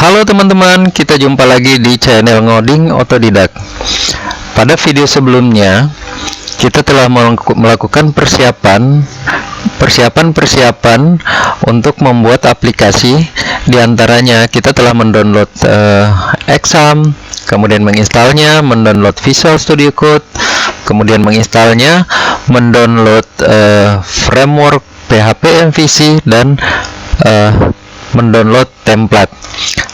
Halo teman-teman, kita jumpa lagi di channel Ngoding Otodidak. Pada video sebelumnya, kita telah melakukan persiapan untuk membuat aplikasi. Di antaranya kita telah mendownload Exam, kemudian menginstalnya, mendownload Visual Studio Code, kemudian menginstalnya, mendownload framework PHP MVC, dan mendownload template.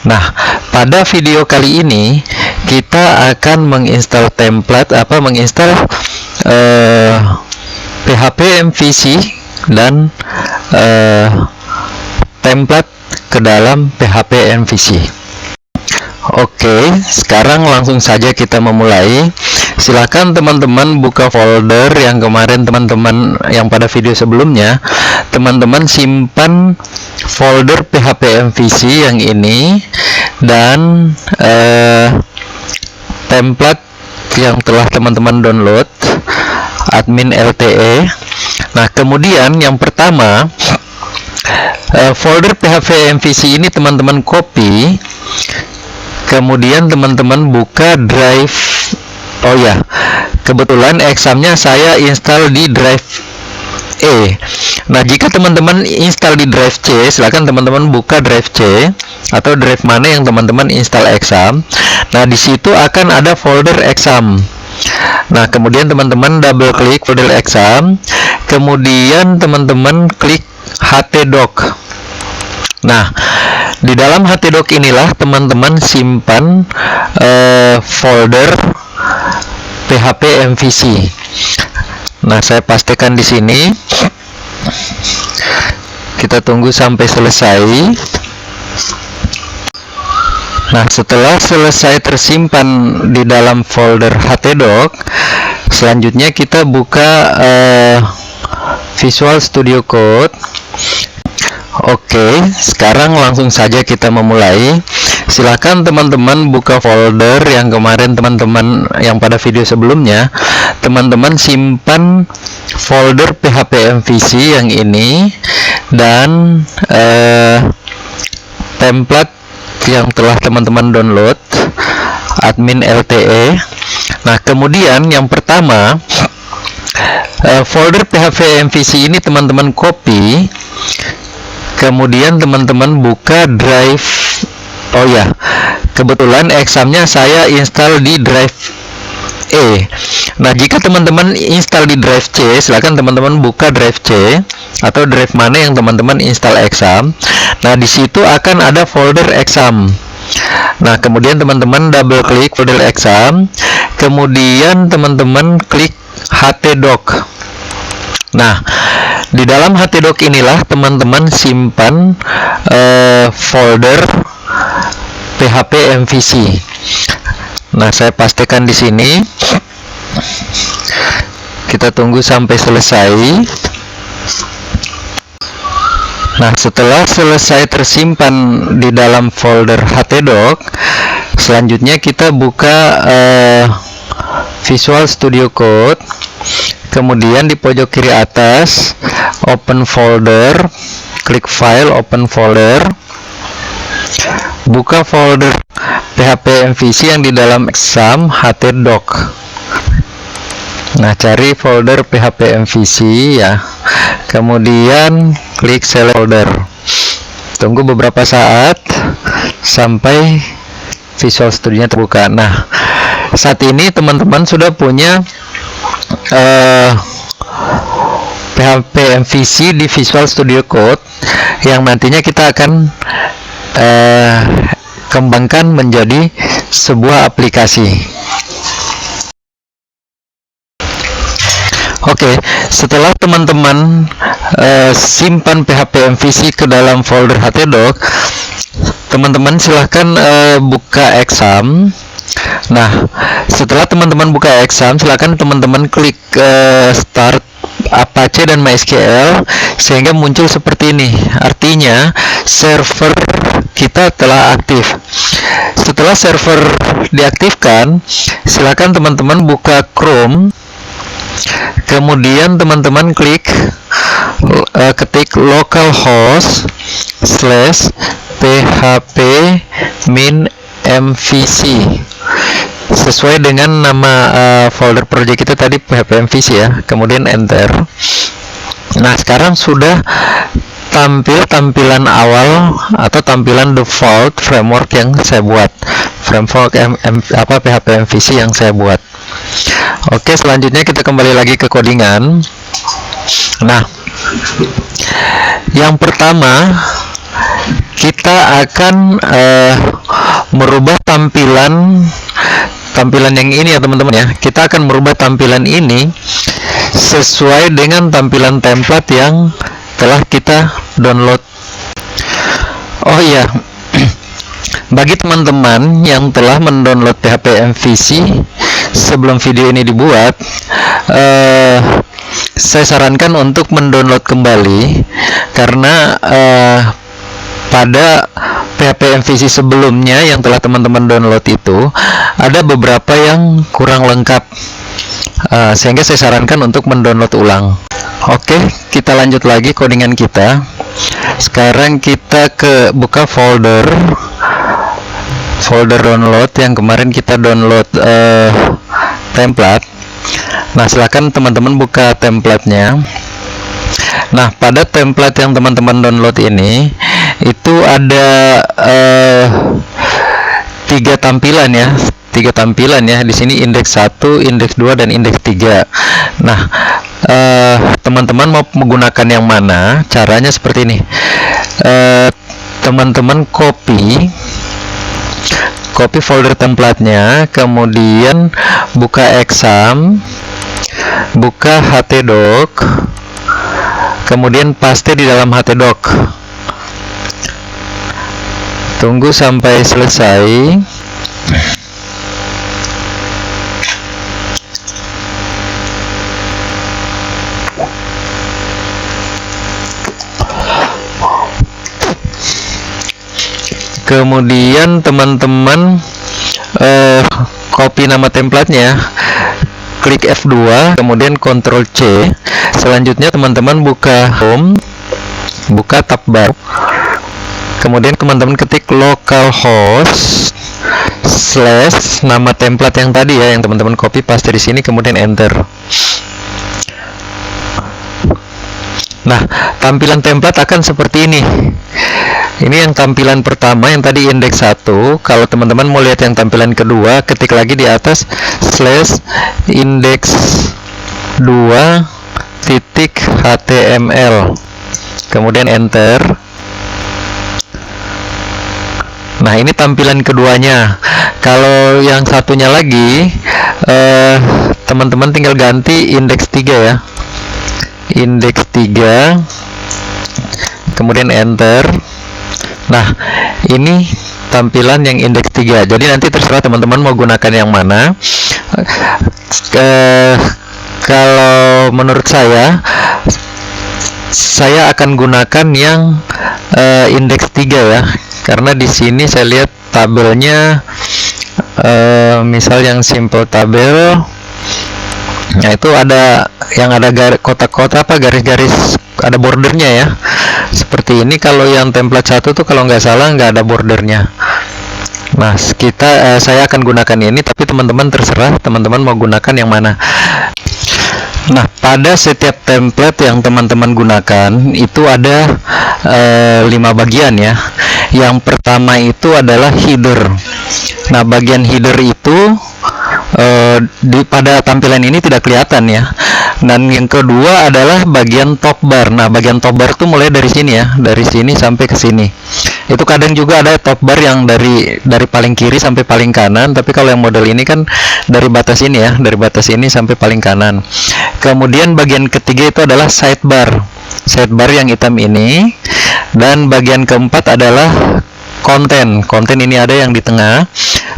Nah, pada video kali ini kita akan menginstal PHP MVC dan template ke dalam PHP MVC. Oke, sekarang langsung saja kita memulai. Silakan teman-teman buka folder yang kemarin yang pada video sebelumnya teman-teman simpan folder PHP MVC yang ini dan template yang telah teman-teman download admin LTE. Nah, kemudian yang pertama, folder PHP MVC ini teman-teman copy, kemudian teman-teman buka drive. Oh ya, kebetulan examnya saya install di drive E. Nah, jika teman-teman install di drive C, silakan teman-teman buka drive C atau drive mana yang teman-teman install exam. Nah, di situ akan ada folder exam. Nah, kemudian teman-teman double klik folder exam, kemudian teman-teman klik htdoc. Nah, di dalam htdoc inilah teman-teman simpan folder PHP MVC. Nah, saya pastikan di sini. Kita tunggu sampai selesai. Nah, setelah selesai tersimpan di dalam folder htdoc, selanjutnya kita buka Visual Studio Code. Oke, sekarang langsung saja kita memulai. Silakan teman-teman buka folder yang kemarin yang pada video sebelumnya teman-teman simpan folder PHP MVC yang ini dan template yang telah teman-teman download admin LTE. Nah, kemudian yang pertama, folder PHP MVC ini teman-teman copy, kemudian teman-teman buka drive. Oh ya, kebetulan examnya saya install di drive E. Nah, jika teman-teman install di drive C, silakan teman-teman buka drive C atau drive mana yang teman-teman install exam. Nah, di situ akan ada folder exam. Nah, kemudian teman-teman double klik folder exam, kemudian teman-teman klik htdoc. Nah, di dalam htdoc inilah teman-teman simpan folder PHP MVC. Nah, saya pastikan di sini. Kita tunggu sampai selesai. Nah, setelah selesai tersimpan di dalam folder htdoc, selanjutnya kita buka Visual Studio Code. Kemudian di pojok kiri atas, open folder, klik file, open folder, buka folder PHP MVC yang di dalam exam htdoc. Nah, cari folder PHP MVC ya, kemudian klik select folder. Tunggu beberapa saat sampai Visual Studio-nya terbuka. Nah, saat ini teman-teman sudah punya PHP MVC di Visual Studio Code yang nantinya kita akan kembangkan menjadi sebuah aplikasi. Oke, setelah teman-teman simpan PHP MVC ke dalam folder htdoc, teman-teman silahkan buka exam. Nah, setelah teman-teman buka exam, silakan teman-teman klik start Apache dan MySQL sehingga muncul seperti ini. Artinya server kita telah aktif. Setelah server diaktifkan, silakan teman-teman buka Chrome, kemudian teman-teman klik ketik localhost /php min mvc sesuai dengan nama folder project kita tadi, php mvc ya, kemudian enter. Nah, sekarang sudah tampil tampilan awal atau tampilan default framework yang saya buat, framework PHP MVC yang saya buat. Oke, selanjutnya kita kembali lagi ke codingan. Nah, yang pertama kita akan merubah tampilan yang ini ya teman-teman ya. Kita akan merubah tampilan ini sesuai dengan tampilan template yang telah kita download. Oh iya, bagi teman-teman yang telah mendownload PHP MVC sebelum video ini dibuat, saya sarankan untuk mendownload kembali karena pada PHP MVC sebelumnya yang telah teman-teman download itu ada beberapa yang kurang lengkap, sehingga saya sarankan untuk mendownload ulang. Oke, kita lanjut lagi codingan kita. Sekarang kita buka folder download yang kemarin kita download template. Nah, silakan teman-teman buka templatenya. Nah, pada template yang teman-teman download ini itu ada 3 tampilan ya. 3 tampilan ya. Di sini indeks 1, indeks 2 dan indeks 3. Nah, teman-teman mau menggunakan yang mana? Caranya seperti ini. Teman-teman copy folder templatenya, kemudian buka exam, buka htdoc, kemudian paste di dalam htdoc. Tunggu sampai selesai. Kemudian teman-teman copy nama templatenya, klik F2, kemudian Ctrl C. Selanjutnya teman-teman buka home, buka tab baru, kemudian teman-teman ketik localhost / nama template yang tadi ya, yang teman-teman copy paste di sini, kemudian enter. Nah, tampilan template akan seperti ini. Ini yang tampilan pertama yang tadi indeks 1. Kalau teman-teman mau lihat yang tampilan kedua, ketik lagi di atas /index2.html, kemudian enter. Nah, ini tampilan keduanya. Kalau yang satunya lagi, teman-teman tinggal ganti indeks 3 ya, indeks 3, kemudian enter. Nah, ini tampilan yang indeks 3. Jadi nanti terserah teman-teman mau gunakan yang mana. Kalau menurut saya akan gunakan yang indeks 3 ya. Karena di sini saya lihat tabelnya, misal yang simple tabel, nah itu ada yang ada kotak-kotak garis-garis, ada bordernya ya, seperti ini. Kalau yang template 1 tuh kalau nggak salah nggak ada bordernya. Nah, saya akan gunakan ini, tapi teman-teman terserah teman-teman mau gunakan yang mana. Nah, pada setiap template yang teman-teman gunakan itu ada 5 bagian ya. Yang pertama itu adalah header. Nah, bagian header itu pada tampilan ini tidak kelihatan ya. Dan yang kedua adalah bagian top bar. Nah, bagian top bar itu mulai dari sini ya, dari sini sampai ke sini. Itu kadang juga ada top bar yang dari paling kiri sampai paling kanan, tapi kalau yang model ini kan dari batas ini ya, dari batas ini sampai paling kanan. Kemudian bagian ketiga itu adalah sidebar. Sidebar yang hitam ini. Dan bagian keempat adalah konten. Konten ini ada yang di tengah.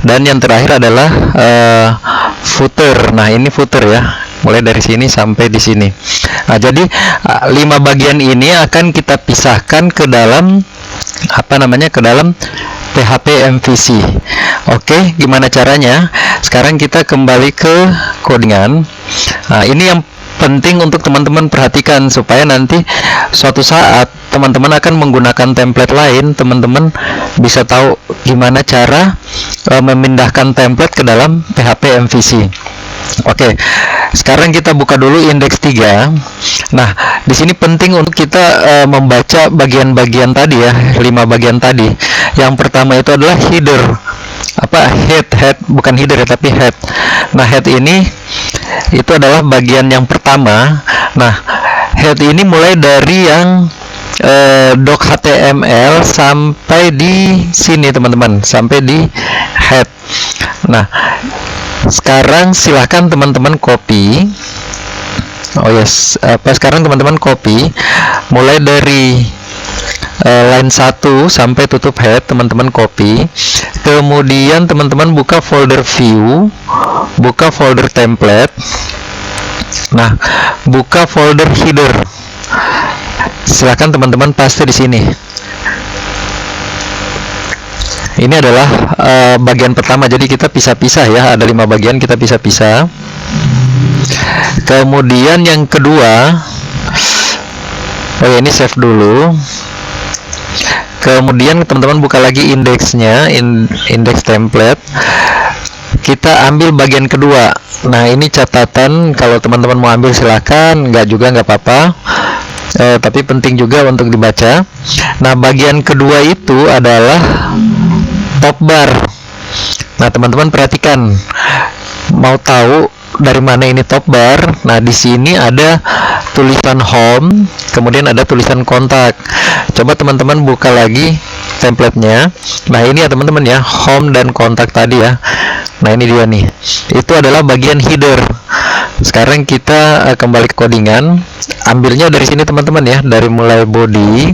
Dan yang terakhir adalah footer. Nah, ini footer ya, mulai dari sini sampai di sini. Nah, jadi 5 bagian ini akan kita pisahkan ke dalam ke dalam PHP MVC. Oke, gimana caranya? Sekarang kita kembali ke codingan. Nah, ini yang penting untuk teman-teman perhatikan supaya nanti suatu saat teman-teman akan menggunakan template lain, teman-teman bisa tahu gimana cara memindahkan template ke dalam PHP MVC. Oke, sekarang kita buka dulu indeks 3. Nah, di sini penting untuk kita membaca bagian-bagian tadi ya, 5 bagian tadi. Yang pertama itu adalah header. Head, bukan header ya, tapi head. Nah, head ini itu adalah bagian yang pertama. Nah, head ini mulai dari yang doc HTML sampai di sini teman-teman, sampai di head. Nah, sekarang silahkan teman-teman copy. Sekarang teman-teman copy mulai dari line 1 sampai tutup head, teman-teman copy. Kemudian teman-teman buka folder view, buka folder template. Nah, buka folder header. Silahkan teman-teman paste di sini. Ini adalah bagian pertama, jadi kita pisah-pisah ya, ada 5 bagian, kita pisah-pisah. Kemudian yang kedua, ini save dulu. Kemudian teman-teman buka lagi indeksnya, indeks template. Kita ambil bagian kedua. Nah, ini catatan, kalau teman-teman mau ambil silahkan, nggak juga nggak apa-apa. Tapi penting juga untuk dibaca. Nah, bagian kedua itu adalah top bar. Nah, teman-teman perhatikan, mau tahu dari mana ini top bar? Nah, di sini ada tulisan home, kemudian ada tulisan kontak. Coba teman-teman buka lagi templatenya. Nah, ini ya teman-teman ya, home dan kontak tadi ya. Nah, ini dia nih. Itu adalah bagian header. Sekarang kita kembali ke codingan. Ambilnya dari sini teman-teman ya, dari mulai body.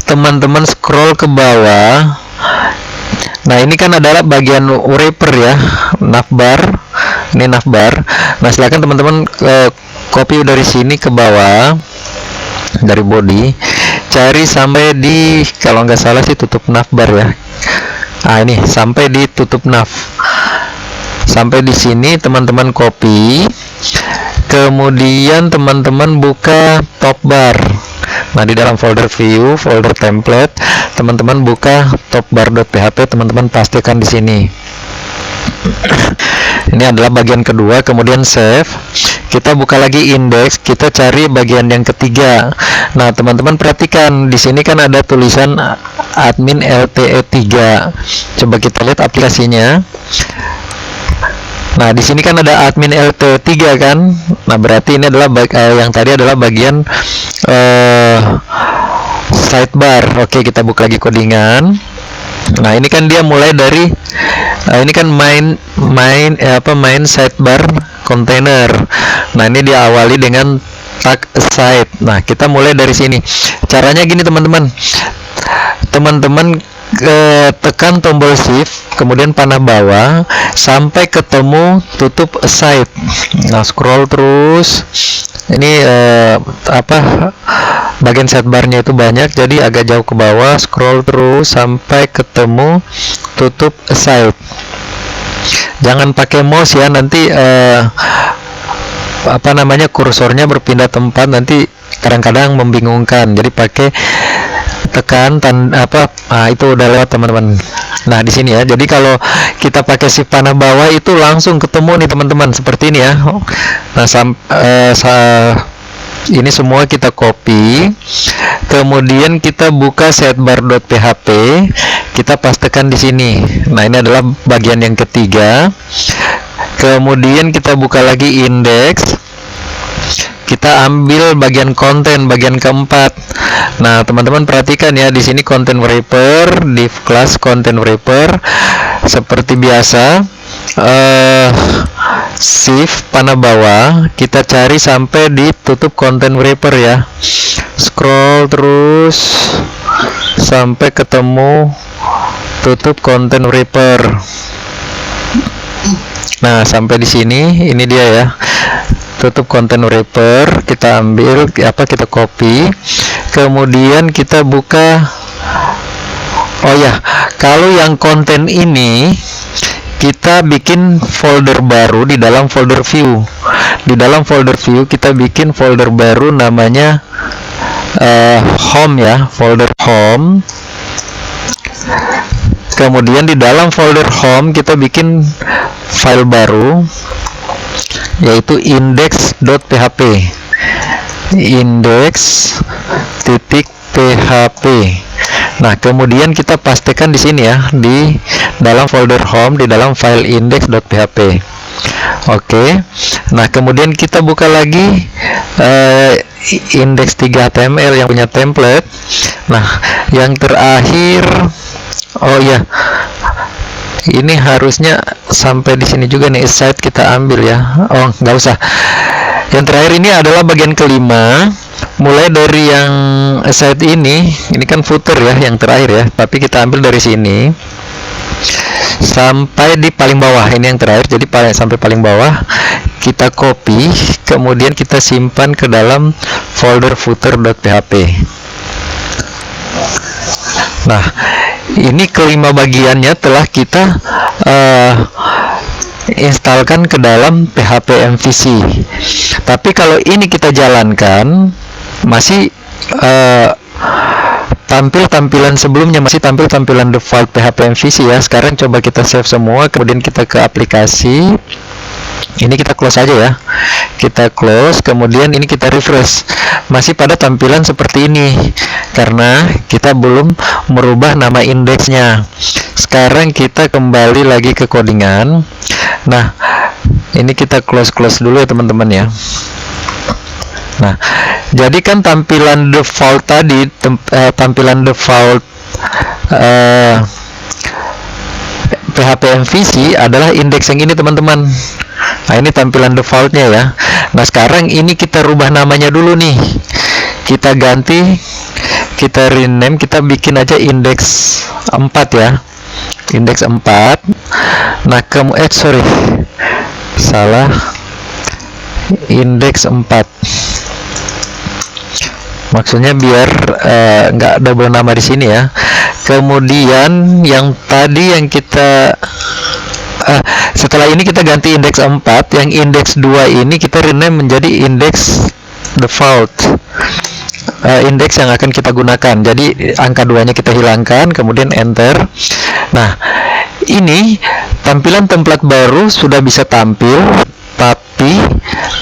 Teman-teman scroll ke bawah. Nah, ini kan adalah bagian wrapper ya, navbar. Ini navbar. Nah, silakan teman-teman copy dari sini ke bawah, dari body, cari sampai di, kalau nggak salah sih tutup navbar ya. Nah, ini sampai di tutup nav. Sampai di sini teman-teman copy. Kemudian teman-teman buka top bar. Nah, di dalam folder view, folder template, teman-teman buka topbar.php, teman-teman pastikan di sini. Ini adalah bagian kedua, kemudian save. Kita buka lagi indeks, kita cari bagian yang ketiga. Nah, teman-teman perhatikan, di sini kan ada tulisan admin LTE 3. Coba kita lihat aplikasinya. Nah, di sini kan ada admin LTE 3 kan. Nah, berarti ini adalah yang tadi adalah bagian sidebar. Oke, kita buka lagi codingan. Nah, ini kan dia mulai dari ini kan main sidebar container. Nah, ini diawali dengan tag aside. Nah, kita mulai dari sini. Caranya gini teman-teman. Teman-teman tekan tombol shift, kemudian panah bawah sampai ketemu tutup aside. Nah, scroll terus. Ini bagian sidebarnya itu banyak, jadi agak jauh ke bawah, scroll terus sampai ketemu tutup aside. Jangan pakai mouse ya, nanti kursornya berpindah tempat, nanti kadang-kadang membingungkan. Jadi pakai tekan itu udah lewat teman-teman. Nah, di sini ya. Jadi kalau kita pakai shift panah bawah itu langsung ketemu nih teman-teman, seperti ini ya. Nah, ini semua kita copy. Kemudian kita buka sidebar.php, kita pastekan di sini. Nah, ini adalah bagian yang ketiga. Kemudian kita buka lagi indeks. Kita ambil bagian konten, bagian keempat. Nah, teman-teman perhatikan ya, di sini content wrapper, div class content wrapper. Seperti biasa, shift panah bawah, kita cari sampai di tutup content wrapper ya. Scroll terus sampai ketemu tutup content wrapper. Nah, sampai di sini, ini dia ya. Tutup content wrapper, kita ambil kita copy, kemudian kita buka. Oh ya, kalau yang konten ini kita bikin folder baru di dalam folder view. Di dalam folder view kita bikin folder baru namanya home ya, folder home. Kemudian di dalam folder home kita bikin file baru yaitu index.php. index.php. Nah, kemudian kita pastikan di sini ya, di dalam folder home, di dalam file index.php. Oke. Nah, kemudian kita buka lagi index3html yang punya template. Nah, yang terakhir, oh ya, ini harusnya sampai di sini juga nih, aside kita ambil ya. Oh, nggak usah. Yang terakhir ini adalah bagian kelima. Mulai dari yang aside ini kan footer ya, yang terakhir ya. Tapi kita ambil dari sini sampai di paling bawah, ini yang terakhir. Jadi sampai paling bawah kita copy, kemudian kita simpan ke dalam folder footer.php. Nah, ini kelima bagiannya telah kita instalkan ke dalam PHP MVC. Tapi kalau ini kita jalankan, masih tampilan sebelumnya, masih tampil tampilan default PHP MVC ya. Sekarang coba kita save semua, kemudian kita ke aplikasi. Ini kita close aja ya. Kita close, kemudian ini kita refresh. Masih pada tampilan seperti ini karena kita belum merubah nama indeksnya. Sekarang kita kembali lagi ke codingan. Nah, ini kita close dulu ya teman-teman ya. Nah, jadi kan tampilan default tadi, tampilan default PHP MVC adalah indeks yang ini teman-teman. Nah, ini tampilan defaultnya ya. Nah, sekarang ini kita rubah namanya dulu nih. Kita ganti, kita rename, kita bikin aja indeks 4 ya. Indeks 4. Nah, salah. Indeks 4. Maksudnya biar nggak double nama di sini ya. Kemudian yang tadi yang kita setelah ini kita ganti indeks 4, yang indeks 2 ini kita rename menjadi indeks default. Indeks yang akan kita gunakan. Jadi angka 2-nya kita hilangkan, kemudian enter. Nah, ini tampilan template baru sudah bisa tampil, tapi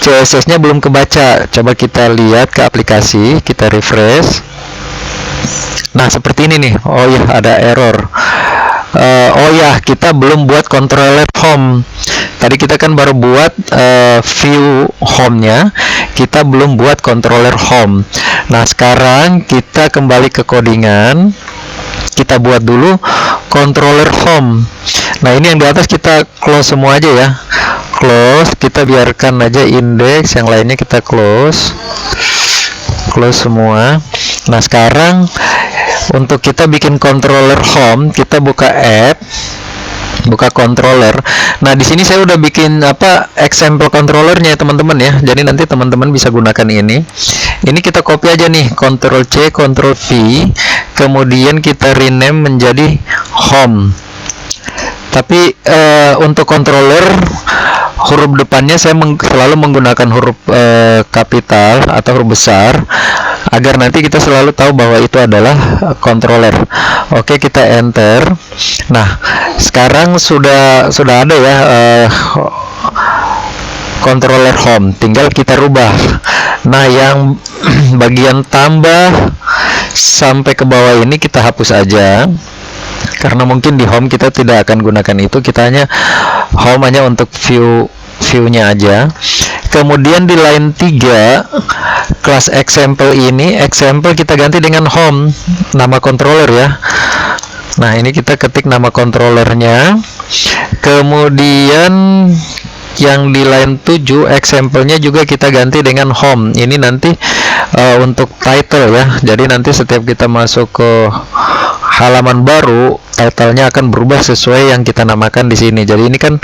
CSS-nya belum kebaca. Coba kita lihat ke aplikasi, kita refresh. Nah, seperti ini nih. Oh ya, ada error. Oh ya, kita belum buat controller home. Tadi kita kan baru buat view home-nya, kita belum buat controller home. Nah, sekarang kita kembali ke codingan, kita buat dulu controller home. Nah, ini yang di atas kita close semua aja ya. Close, kita biarkan aja indeks, yang lainnya kita close semua. Nah, sekarang untuk kita bikin controller home, kita buka app, buka controller. Nah, di sini saya udah bikin example controllernya ya teman-teman ya. Jadi nanti teman-teman bisa gunakan ini. Ini kita copy aja nih, Ctrl C, Ctrl V, kemudian kita rename menjadi home. Tapi untuk controller huruf depannya saya selalu menggunakan huruf kapital atau huruf besar agar nanti kita selalu tahu bahwa itu adalah controller. Oke, kita enter. Nah, sekarang sudah ada ya controller home, tinggal kita rubah. Nah, yang bagian tambah sampai ke bawah ini kita hapus aja, karena mungkin di home kita tidak akan gunakan itu. Kita hanya home hanya untuk view-nya aja. Kemudian di line 3 kelas example ini, example kita ganti dengan home, nama controller ya. Nah, ini kita ketik nama controllernya. Kemudian yang di line 7 example-nya juga kita ganti dengan home. Ini nanti untuk title ya. Jadi nanti setiap kita masuk ke halaman baru, title-nya akan berubah sesuai yang kita namakan di sini. Jadi ini kan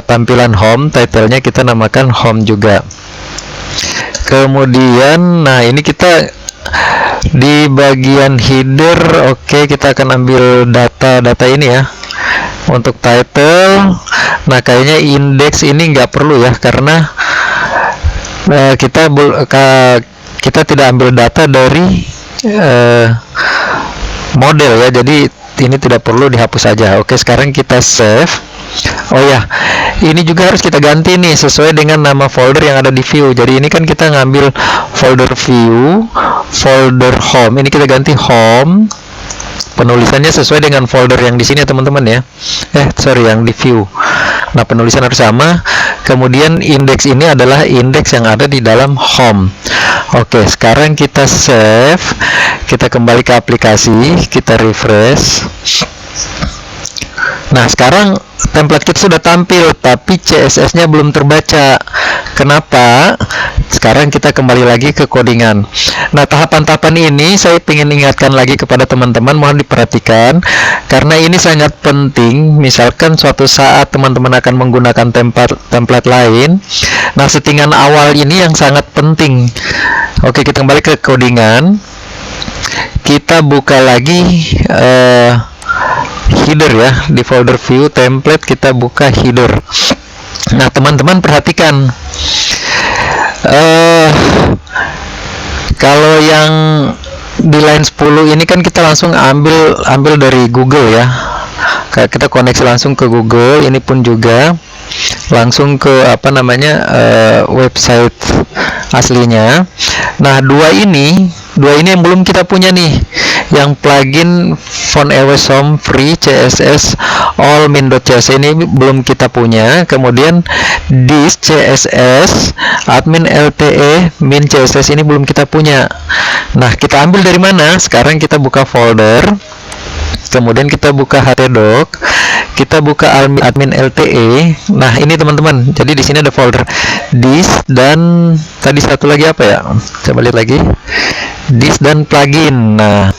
tampilan home, title-nya kita namakan home juga. Kemudian, nah ini kita di bagian header, oke, kita akan ambil data ini ya. Untuk title, nah kayaknya index ini nggak perlu ya, karena kita tidak ambil data dari model ya, jadi ini tidak perlu, dihapus saja. Oke, sekarang kita save. Oh ya, ini juga harus kita ganti nih sesuai dengan nama folder yang ada di view. Jadi ini kan kita ngambil folder view, folder home, ini kita ganti home. Penulisannya sesuai dengan folder yang di sini ya teman-teman ya. Sorry, yang di view. Nah, penulisan harus sama. Kemudian index ini adalah index yang ada di dalam home. Oke, sekarang kita save. Kita kembali ke aplikasi, kita refresh. Nah, sekarang template kita sudah tampil, tapi CSS-nya belum terbaca. Kenapa? Sekarang kita kembali lagi ke codingan. Nah, tahapan-tahapan ini saya ingin ingatkan lagi kepada teman-teman, mohon diperhatikan, karena ini sangat penting. Misalkan suatu saat teman-teman akan menggunakan template lain, nah settingan awal ini yang sangat penting. Oke, kita kembali ke codingan. Kita buka lagi header ya, di folder view template kita buka header. Nah, teman-teman perhatikan, kalau yang di line 10 ini kan kita langsung ambil dari Google ya, kita koneksi langsung ke Google. Ini pun juga langsung ke website aslinya. Nah, dua ini yang belum kita punya nih, yang plugin Font Awesome Free CSS All Min.css ini belum kita punya. Kemudian this CSS admin LTE min CSS ini belum kita punya. Nah, kita ambil dari mana? Sekarang kita buka folder, kemudian kita buka htdoc, kita buka admin LTE. Nah, ini teman-teman, jadi di sini ada folder this dan tadi satu lagi apa ya, coba lihat lagi, this dan plugin. Nah,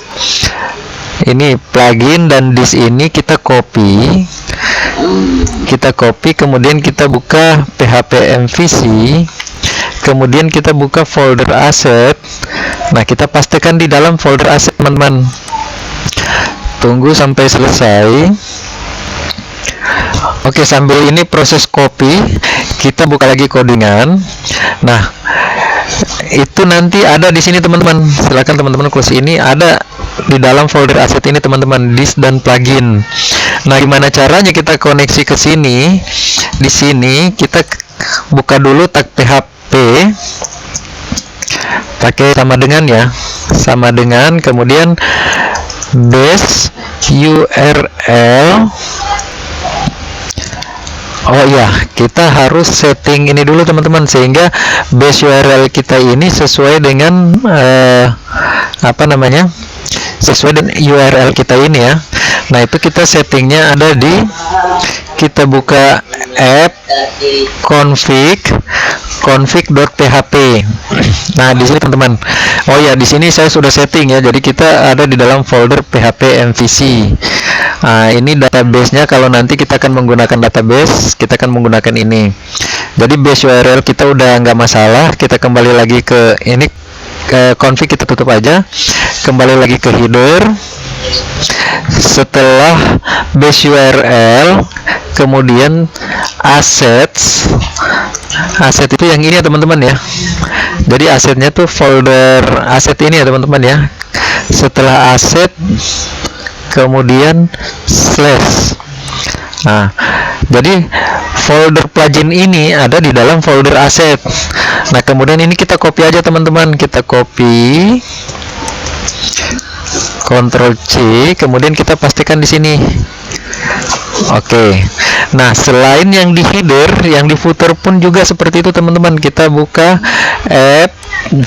ini plugin dan this ini kita copy, kemudian kita buka PHP MVC, kemudian kita buka folder asset. Nah, kita pastikan di dalam folder asset teman-teman. Tunggu sampai selesai. Oke, sambil ini proses copy, kita buka lagi codingan. Nah, itu nanti ada di sini teman-teman. Silakan teman-teman close ini, ada di dalam folder asset ini teman-teman, this dan plugin. Nah, gimana caranya kita koneksi ke sini? Di sini kita buka dulu tag PHP, pakai sama dengan, kemudian base URL. Oh ya, kita harus setting ini dulu teman-teman, sehingga base URL kita ini sesuai dengan sesuai dengan URL kita ini ya. Nah, itu kita settingnya ada di, kita buka app config.php. Nah, di sini teman-teman, oh ya, di sini saya sudah setting ya, jadi kita ada di dalam folder PHP MVC. Nah, ini database-nya. Kalau nanti kita akan menggunakan database, kita akan menggunakan ini. Jadi base URL kita udah nggak masalah. Kita kembali lagi ke ini, ke config, kita tutup aja, kembali lagi ke header. Setelah base URL, kemudian assets. Aset itu yang ini ya teman-teman ya. Jadi asetnya tuh folder aset ini ya teman-teman ya. Setelah aset, kemudian slash. Nah, jadi folder plugin ini ada di dalam folder aset. Nah, kemudian ini kita copy aja teman-teman. Kita copy, Ctrl C, kemudian kita pastikan di sini. Oke. Nah, selain yang di header, yang di footer pun juga seperti itu teman-teman. Kita buka app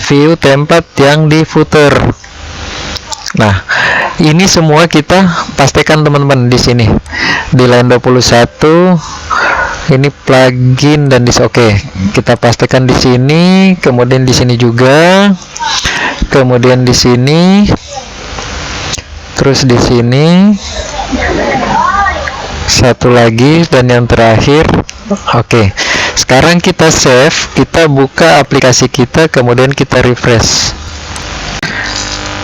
view template yang di footer. Nah, ini semua kita pastikan teman-teman di sini. Di line 21 ini plugin dan oke. Kita pastikan di sini, kemudian di sini juga. Kemudian di sini. Terus di sini. Satu lagi dan yang terakhir. Oke. Sekarang kita save, kita buka aplikasi kita, kemudian kita refresh.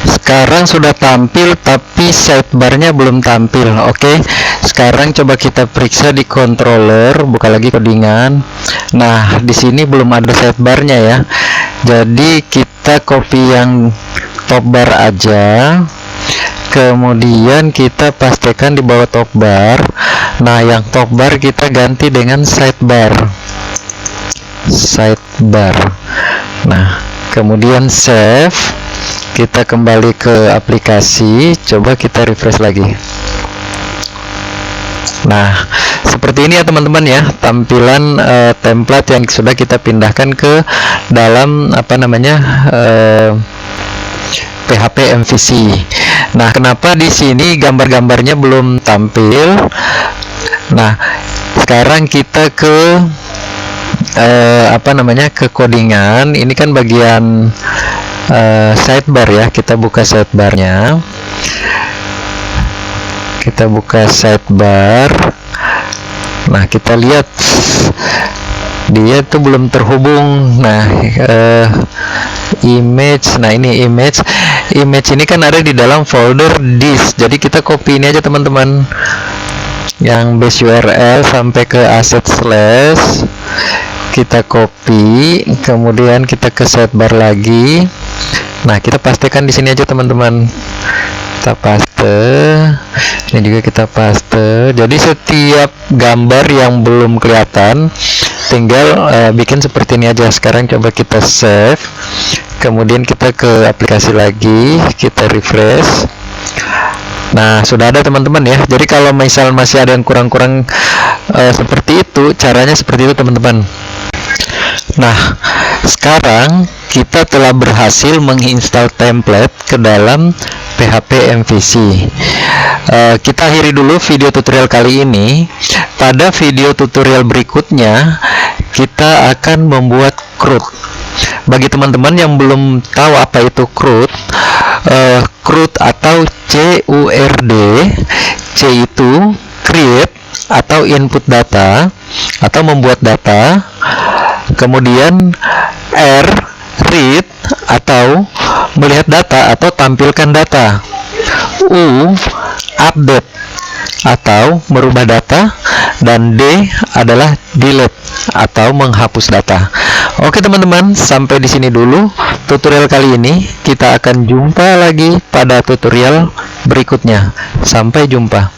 Sekarang sudah tampil tapi sidebarnya belum tampil. Oke, sekarang coba kita periksa di controller, buka lagi codingan. Nah, di sini belum ada sidebarnya ya. Jadi kita copy yang top bar aja. Kemudian kita pastikan di bawah top bar. Nah, yang top bar kita ganti dengan sidebar. Nah, kemudian save. Kita kembali ke aplikasi, coba kita refresh lagi. Nah, seperti ini ya teman-teman ya, tampilan template yang sudah kita pindahkan ke dalam PHP MVC. Nah, kenapa di sini gambar-gambarnya belum tampil? Nah, sekarang kita ke ke codingan. Ini kan bagian sidebar ya. Kita buka sidebarnya. Nah, kita lihat dia itu belum terhubung. Nah, image. Nah, ini image ini kan ada di dalam folder disk. Jadi kita copy ini aja teman-teman, yang base URL sampai ke asset slash, kita copy, kemudian kita ke sidebar lagi. Nah, kita pastikan di sini aja teman-teman, kita paste, ini juga kita paste. Jadi setiap gambar yang belum kelihatan tinggal bikin seperti ini aja. Sekarang coba kita save, kemudian kita ke aplikasi lagi, kita refresh. Nah, sudah ada teman-teman ya. Jadi kalau misal masih ada yang kurang-kurang seperti itu, caranya seperti itu teman-teman. Nah, sekarang kita telah berhasil menginstal template ke dalam PHP MVC. Kita akhiri dulu video tutorial kali ini. Pada video tutorial berikutnya kita akan membuat CRUD. Bagi teman-teman yang belum tahu apa itu CRUD, CRUD atau CURD, C itu create atau input data atau membuat data, kemudian R read atau melihat data atau tampilkan data, U update atau merubah data, dan D adalah delete atau menghapus data. Oke teman-teman, sampai di sini dulu tutorial kali ini. Kita akan jumpa lagi pada tutorial berikutnya. Sampai jumpa.